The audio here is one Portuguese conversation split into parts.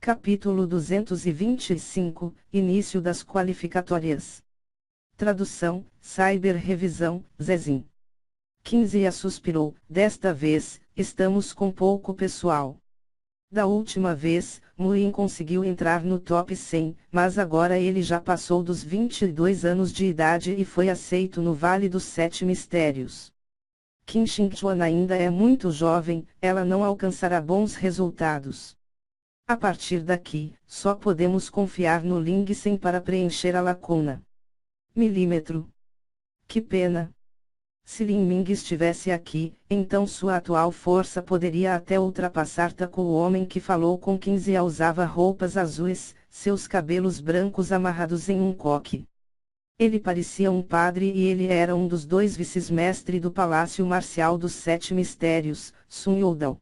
Capítulo 225, Início das qualificatórias. Tradução, Cyber-revisão, Zezin. 15 suspirou, desta vez, estamos com pouco pessoal. Da última vez, Muin conseguiu entrar no top 100, mas agora ele já passou dos 22 anos de idade e foi aceito no Vale dos Sete Mistérios. Qin Xingchuan ainda é muito jovem, ela não alcançará bons resultados. A partir daqui, só podemos confiar no Ling Sen para preencher a lacuna. Milímetro. Que pena. Se Lin Ming estivesse aqui, então sua atual força poderia até ultrapassar Taco. O homem que falou com 15 usava roupas azuis, seus cabelos brancos amarrados em um coque. Ele parecia um padre e ele era um dos dois vices-mestre do Palácio Marcial dos Sete Mistérios, Sun Youdao.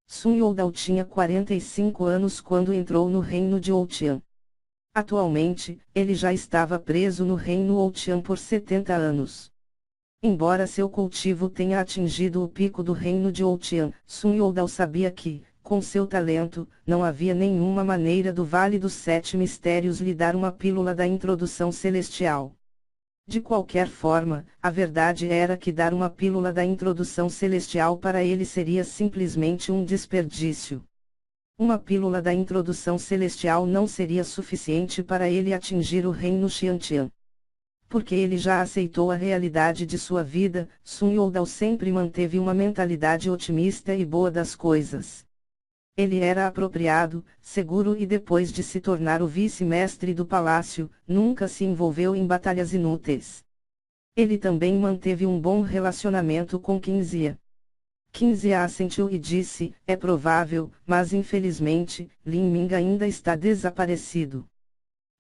Sun Youdao tinha 45 anos quando entrou no reino de Ouqian. Atualmente, ele já estava preso no reino Ouqian por 70 anos. Embora seu cultivo tenha atingido o pico do reino de Ouqian, Sun Youdao sabia que, com seu talento, não havia nenhuma maneira do Vale dos Sete Mistérios lhe dar uma pílula da introdução celestial. De qualquer forma, a verdade era que dar uma pílula da introdução celestial para ele seria simplesmente um desperdício. Uma pílula da introdução celestial não seria suficiente para ele atingir o reino Xiantian. Porque ele já aceitou a realidade de sua vida, Sun Youdao sempre manteve uma mentalidade otimista e boa das coisas. Ele era apropriado, seguro e depois de se tornar o vice-mestre do palácio, nunca se envolveu em batalhas inúteis. Ele também manteve um bom relacionamento com Qinzia. Qinzia assentiu e disse, é provável, mas infelizmente, Lin Ming ainda está desaparecido.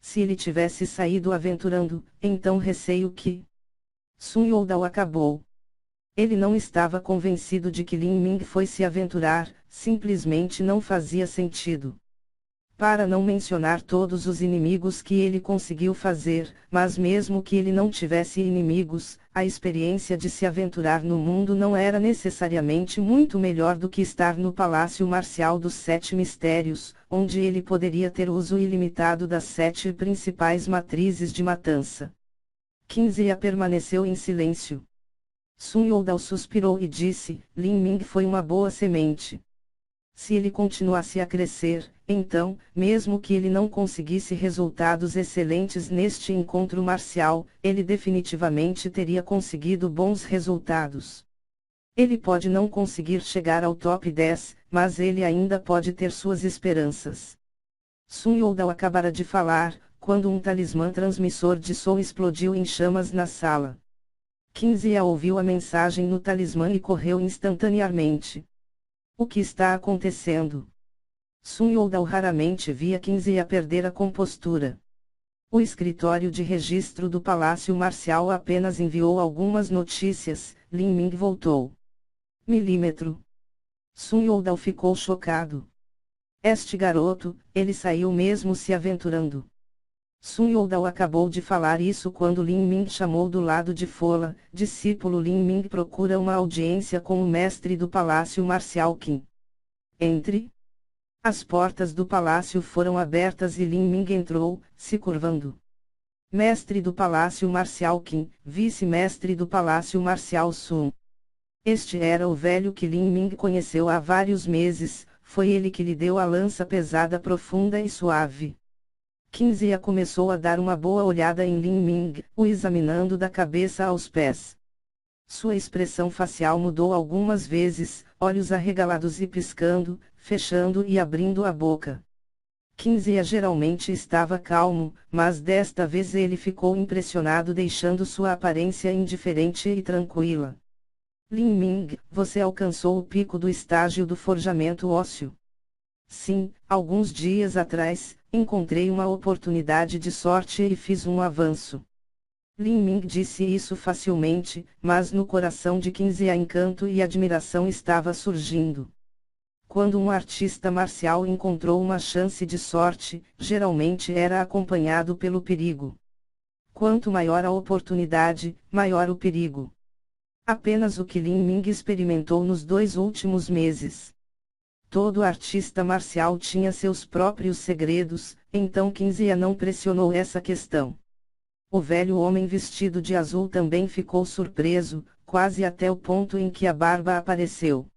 Se ele tivesse saído aventurando, então receio que... Sun Youdao acabou. Ele não estava convencido de que Lin Ming foi se aventurar, simplesmente não fazia sentido. Para não mencionar todos os inimigos que ele conseguiu fazer, mas mesmo que ele não tivesse inimigos, a experiência de se aventurar no mundo não era necessariamente muito melhor do que estar no Palácio Marcial dos Sete Mistérios, onde ele poderia ter uso ilimitado das 7 principais matrizes de matança. Qinzia permaneceu em silêncio. Sun Youdao suspirou e disse, Lin Ming foi uma boa semente. Se ele continuasse a crescer, então, mesmo que ele não conseguisse resultados excelentes neste encontro marcial, ele definitivamente teria conseguido bons resultados. Ele pode não conseguir chegar ao top 10, mas ele ainda pode ter suas esperanças. Sun Youdao acabara de falar, quando um talismã transmissor de som explodiu em chamas na sala. Qinzia ouviu a mensagem no talismã e correu instantaneamente. O que está acontecendo? Sun Youdao raramente via Qinzia perder a compostura. O escritório de registro do Palácio Marcial apenas enviou algumas notícias, Lin Ming voltou. Milímetro. Sun Youdao ficou chocado. Este garoto, ele saiu mesmo se aventurando. Sun Youdao acabou de falar isso quando Lin Ming chamou do lado de fora, discípulo Lin Ming procura uma audiência com o mestre do Palácio Marcial Qin. Entre. As portas do palácio foram abertas e Lin Ming entrou, se curvando. Mestre do Palácio Marcial Qin, vice-mestre do Palácio Marcial Sun. Este era o velho que Lin Ming conheceu há vários meses, foi ele que lhe deu a lança pesada profunda e suave. Qinzia começou a dar uma boa olhada em Lin Ming, o examinando da cabeça aos pés. Sua expressão facial mudou algumas vezes, olhos arregalados e piscando, fechando e abrindo a boca. Qinzia geralmente estava calmo, mas desta vez ele ficou impressionado deixando sua aparência indiferente e tranquila. Lin Ming, você alcançou o pico do estágio do forjamento ósseo. Sim, alguns dias atrás, encontrei uma oportunidade de sorte e fiz um avanço. Lin Ming disse isso facilmente, mas no coração de Qinzia encanto e admiração estava surgindo. Quando um artista marcial encontrou uma chance de sorte, geralmente era acompanhado pelo perigo. Quanto maior a oportunidade, maior o perigo. Apenas o que Lin Ming experimentou nos 2 últimos meses. Todo artista marcial tinha seus próprios segredos, então Kinziya não pressionou essa questão. O velho homem vestido de azul também ficou surpreso, quase até o ponto em que a barba apareceu.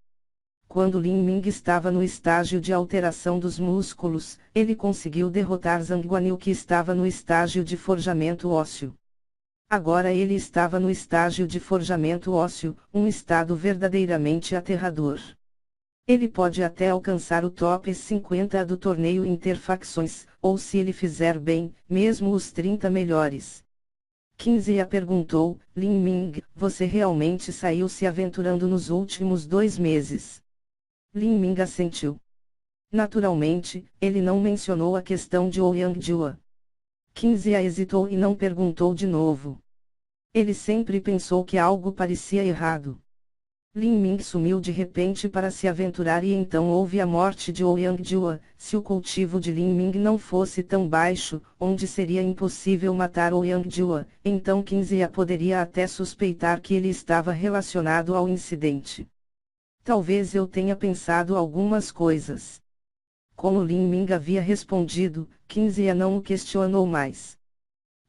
Quando Lin Ming estava no estágio de alteração dos músculos, ele conseguiu derrotar Zhang Guanyu, que estava no estágio de forjamento ósseo. Agora ele estava no estágio de forjamento ósseo, um estado verdadeiramente aterrador. Ele pode até alcançar o top 50 do torneio interfacções, ou se ele fizer bem, mesmo os 30 melhores. Kinziya perguntou: Lin Ming, você realmente saiu se aventurando nos últimos 2 meses? Lin Ming assentiu. Naturalmente, ele não mencionou a questão de Ouyang Jua. Kinziya hesitou e não perguntou de novo. Ele sempre pensou que algo parecia errado. Lin Ming sumiu de repente para se aventurar e então houve a morte de Ouyang Jua. Se o cultivo de Lin Ming não fosse tão baixo, onde seria impossível matar Ouyang Jua, então Kinziya poderia até suspeitar que ele estava relacionado ao incidente. Talvez eu tenha pensado algumas coisas. Como Lin Ming havia respondido, Kinziya não o questionou mais.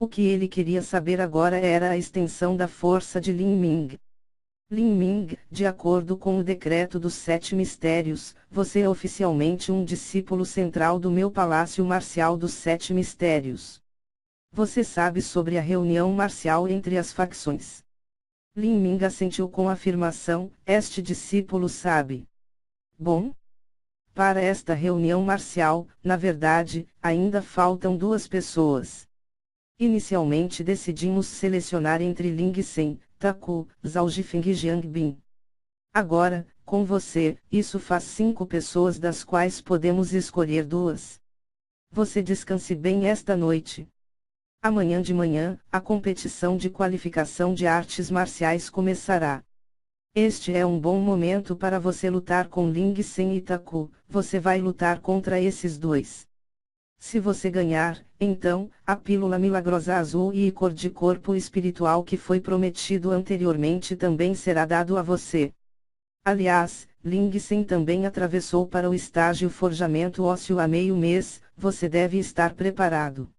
O que ele queria saber agora era a extensão da força de Lin Ming. Lin Ming, de acordo com o decreto dos 7 mistérios, você é oficialmente um discípulo central do meu palácio marcial dos 7 mistérios. Você sabe sobre a reunião marcial entre as facções? Lin Ming assentiu com afirmação: este discípulo sabe. Bom. Para esta reunião marcial, na verdade, ainda faltam 2 pessoas. Inicialmente decidimos selecionar entre Ling Sen, Taku, Zhao Jifeng e Jiang Bin. Agora, com você, isso faz 5 pessoas, das quais podemos escolher 2. Você descanse bem esta noite. Amanhã de manhã, a competição de qualificação de artes marciais começará. Este é um bom momento para você lutar com Ling Sen e Taku. Você vai lutar contra esses 2. Se você ganhar, então, a pílula milagrosa azul e cor de corpo espiritual que foi prometido anteriormente também será dado a você. Aliás, Ling Sen também atravessou para o estágio forjamento ósseo há meio mês, você deve estar preparado.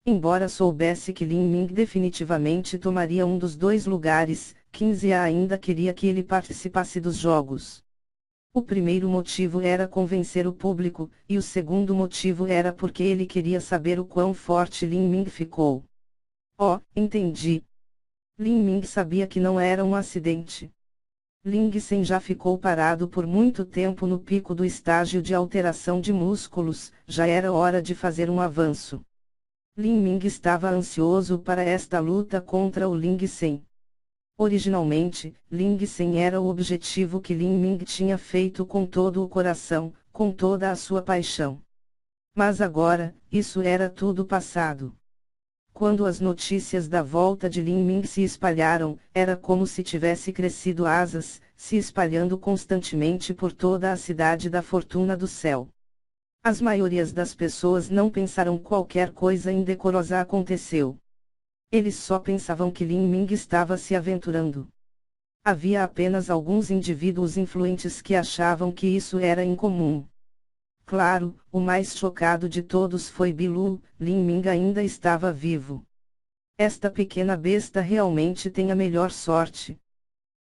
Embora soubesse que Lin Ming definitivamente tomaria um dos 2 lugares, Kinziya ainda queria que ele participasse dos jogos. O primeiro motivo era convencer o público, e o segundo motivo era porque ele queria saber o quão forte Lin Ming ficou. Oh, entendi. Lin Ming sabia que não era um acidente. Ling Sen já ficou parado por muito tempo no pico do estágio de alteração de músculos, já era hora de fazer um avanço. Lin Ming estava ansioso para esta luta contra o Ling Sen. Originalmente, Ling Sen era o objetivo que Lin Ming tinha feito com todo o coração, com toda a sua paixão. Mas agora, isso era tudo passado. Quando as notícias da volta de Lin Ming se espalharam, era como se tivesse crescido asas, se espalhando constantemente por toda a cidade da Fortuna do Céu. As maiorias das pessoas não pensaram qualquer coisa indecorosa aconteceu. Eles só pensavam que Lin Ming estava se aventurando. Havia apenas alguns indivíduos influentes que achavam que isso era incomum. Claro, o mais chocado de todos foi Bilu. Lin Ming ainda estava vivo. Esta pequena besta realmente tem a melhor sorte.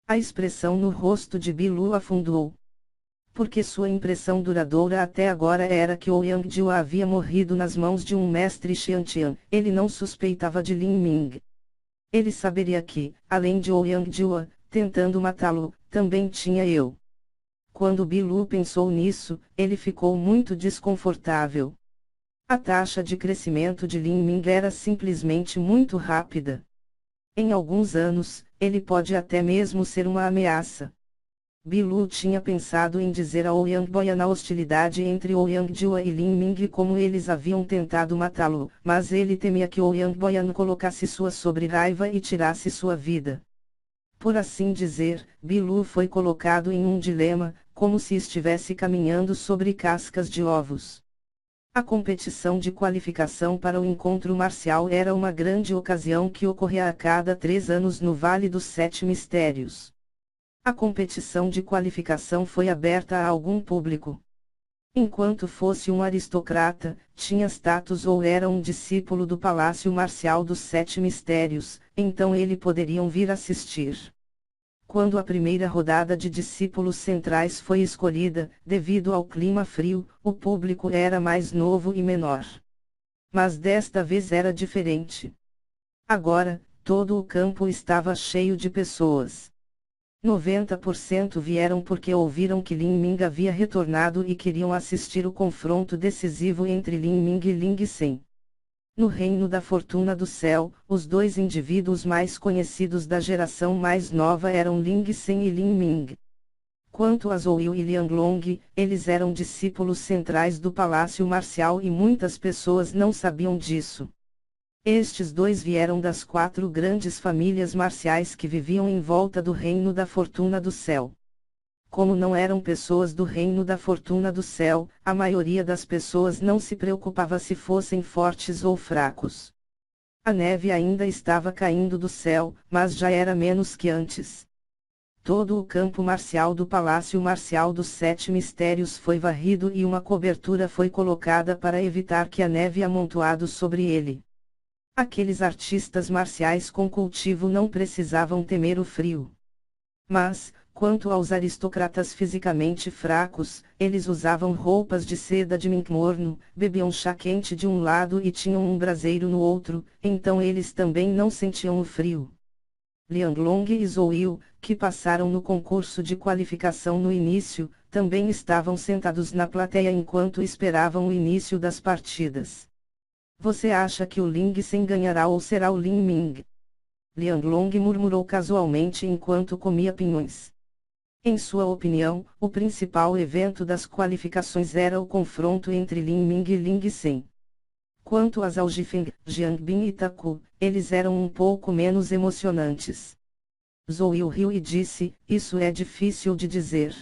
A expressão no rosto de Bilu afundou. Porque sua impressão duradoura até agora era que Ouyang Jua havia morrido nas mãos de um mestre Xiantian, ele não suspeitava de Lin Ming. Ele saberia que, além de Ouyang Jua, tentando matá-lo, também tinha eu. Quando Bilu pensou nisso, ele ficou muito desconfortável. A taxa de crescimento de Lin Ming era simplesmente muito rápida. Em alguns anos, ele pode até mesmo ser uma ameaça. Bilu tinha pensado em dizer a Ouyang Boyan a hostilidade entre Ouyang Jua e Lin Ming como eles haviam tentado matá-lo, mas ele temia que Ouyang Boyan colocasse sua sobre-raiva e tirasse sua vida. Por assim dizer, Bilu foi colocado em um dilema, como se estivesse caminhando sobre cascas de ovos. A competição de qualificação para o encontro marcial era uma grande ocasião que ocorria a cada 3 anos no Vale dos 7 Mistérios. A competição de qualificação foi aberta a algum público. Enquanto fosse um aristocrata, tinha status ou era um discípulo do Palácio Marcial dos Sete Mistérios, então ele poderiam vir assistir. Quando a primeira rodada de discípulos centrais foi escolhida, devido ao clima frio, o público era mais novo e menor. Mas desta vez era diferente. Agora, todo o campo estava cheio de pessoas. 90% vieram porque ouviram que Lin Ming havia retornado e queriam assistir o confronto decisivo entre Lin Ming e Ling Sen. No Reino da Fortuna do Céu, os dois indivíduos mais conhecidos da geração mais nova eram Ling Sen e Lin Ming. Quanto a Zhou Yu e Lianglong, eles eram discípulos centrais do Palácio Marcial e muitas pessoas não sabiam disso. Estes dois vieram das 4 grandes famílias marciais que viviam em volta do Reino da Fortuna do Céu. Como não eram pessoas do Reino da Fortuna do Céu, a maioria das pessoas não se preocupava se fossem fortes ou fracos. A neve ainda estava caindo do céu, mas já era menos que antes. Todo o campo marcial do Palácio Marcial dos Sete Mistérios foi varrido e uma cobertura foi colocada para evitar que a neve amontoado sobre ele. Aqueles artistas marciais com cultivo não precisavam temer o frio. Mas, quanto aos aristocratas fisicamente fracos, eles usavam roupas de seda de mink morno, bebiam chá quente de um lado e tinham um braseiro no outro, então eles também não sentiam o frio. Lianglong e Zhou Yu, que passaram no concurso de qualificação no início, também estavam sentados na plateia enquanto esperavam o início das partidas. Você acha que o Ling Sen ganhará ou será o Lin Ming? Lianglong murmurou casualmente enquanto comia pinhões. Em sua opinião, o principal evento das qualificações era o confronto entre Lin Ming e Ling Sen. Quanto a Zhao Jifeng, Jiang Bin e Taku, eles eram um pouco menos emocionantes. Zhou Yu riu e disse, isso é difícil de dizer.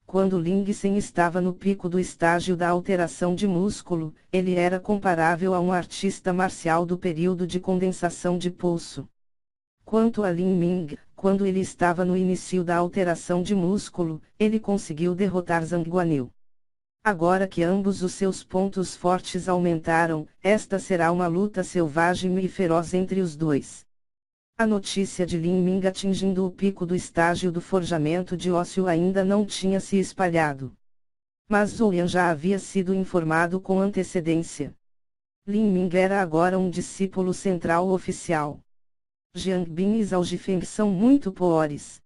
Quando Ling Sen estava no pico do estágio da alteração de músculo, ele era comparável a um artista marcial do período de condensação de pulso. Quanto a Lin Ming, quando ele estava no início da alteração de músculo, ele conseguiu derrotar Zhang Guanyu. Agora que ambos os seus pontos fortes aumentaram, esta será uma luta selvagem e feroz entre os dois. A notícia de Lin Ming atingindo o pico do estágio do forjamento de ósseo ainda não tinha se espalhado. Mas Zhou Yan já havia sido informado com antecedência. Lin Ming era agora um discípulo central oficial. Jiang Bin e Zhao Jifeng são muito piores.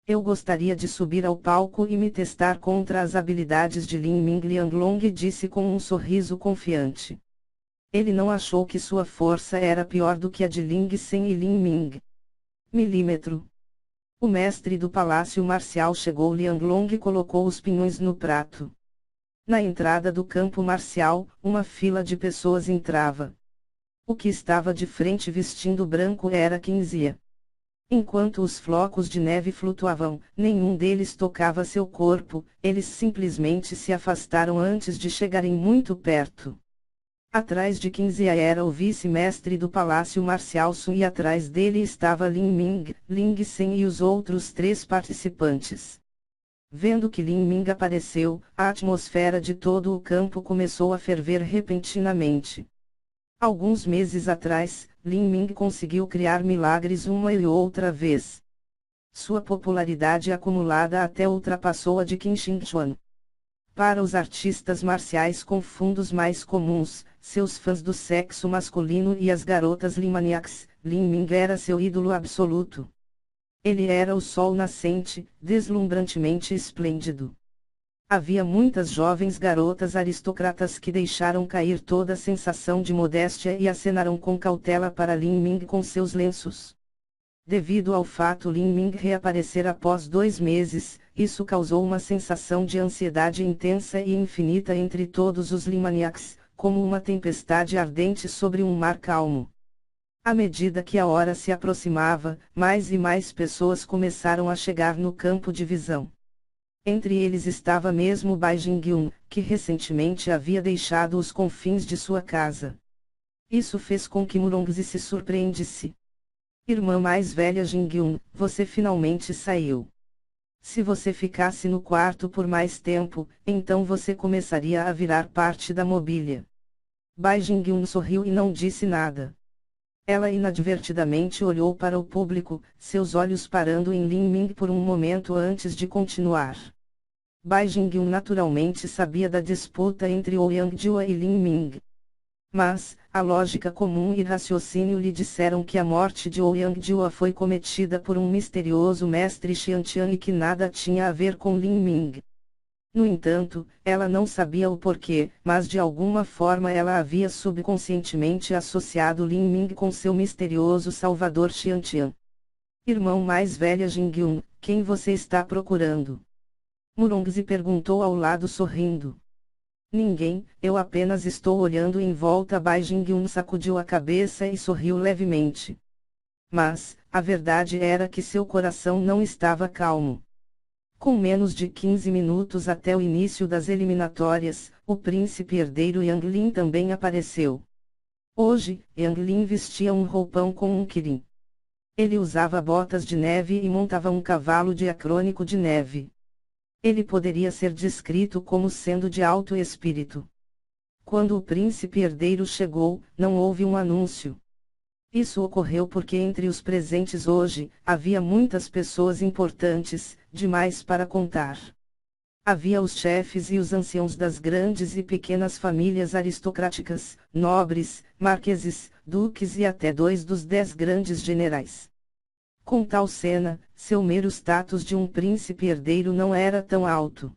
Eu gostaria de subir ao palco e me testar contra as habilidades de Lin Ming. Lianglong disse com um sorriso confiante. Ele não achou que sua força era pior do que a de Ling Sen e Lin Ming. Milímetro. O mestre do Palácio Marcial chegou. Lianglong colocou os pinhões no prato. Na entrada do campo marcial, uma fila de pessoas entrava. O que estava de frente vestindo branco era Qinzia. Enquanto os flocos de neve flutuavam, nenhum deles tocava seu corpo, eles simplesmente se afastaram antes de chegarem muito perto. Atrás de Qinzia era o vice-mestre do Palácio Marcial Sun e atrás dele estava Lin Ming, Ling Sen e os outros 3 participantes. Vendo que Lin Ming apareceu, a atmosfera de todo o campo começou a ferver repentinamente. Alguns meses atrás, Lin Ming conseguiu criar milagres uma e outra vez. Sua popularidade acumulada até ultrapassou a de Qin Shingchuan. Para os artistas marciais com fundos mais comuns, seus fãs do sexo masculino e as garotas Limaniacs, Lin Ming era seu ídolo absoluto. Ele era o sol nascente, deslumbrantemente esplêndido. Havia muitas jovens garotas aristocratas que deixaram cair toda a sensação de modéstia e acenaram com cautela para Lin Ming com seus lenços. Devido ao fato Lin Ming reaparecer após 2 meses, isso causou uma sensação de ansiedade intensa e infinita entre todos os Limaniacs, como uma tempestade ardente sobre um mar calmo. À medida que a hora se aproximava, mais e mais pessoas começaram a chegar no campo de visão. Entre eles estava mesmo Bai Jingyun, que recentemente havia deixado os confins de sua casa. Isso fez com que Murongzi se surpreendesse. Irmã mais velha Jingyun, você finalmente saiu. Se você ficasse no quarto por mais tempo, então você começaria a virar parte da mobília. Bai Jing-yun sorriu e não disse nada. Ela inadvertidamente olhou para o público, seus olhos parando em Lin Ming por um momento antes de continuar. Bai Jing-yun naturalmente sabia da disputa entre Ouyang Jua e Lin Ming. Mas, a lógica comum e raciocínio lhe disseram que a morte de Ouyang Jua foi cometida por um misterioso mestre Xiantian e que nada tinha a ver com Lin Ming. No entanto, ela não sabia o porquê, mas de alguma forma ela havia subconscientemente associado Lin Ming com seu misterioso salvador Xiantian. Irmão mais velha Jingyun, quem você está procurando? Murongzi perguntou ao lado sorrindo. Ninguém, eu apenas estou olhando em volta. Bai Jingyun sacudiu a cabeça e sorriu levemente. Mas, a verdade era que seu coração não estava calmo. Com menos de 15 minutos até o início das eliminatórias, o príncipe herdeiro Yang Lin também apareceu. Hoje, Yang Lin vestia um roupão com um quirim. Ele usava botas de neve e montava um cavalo diacrônico de neve. Ele poderia ser descrito como sendo de alto espírito. Quando o príncipe herdeiro chegou, não houve um anúncio. Isso ocorreu porque entre os presentes hoje, havia muitas pessoas importantes, demais para contar. Havia os chefes e os anciãos das grandes e pequenas famílias aristocráticas, nobres, marqueses, duques e até 2 dos 10 grandes generais. Com tal cena, seu mero status de um príncipe herdeiro não era tão alto.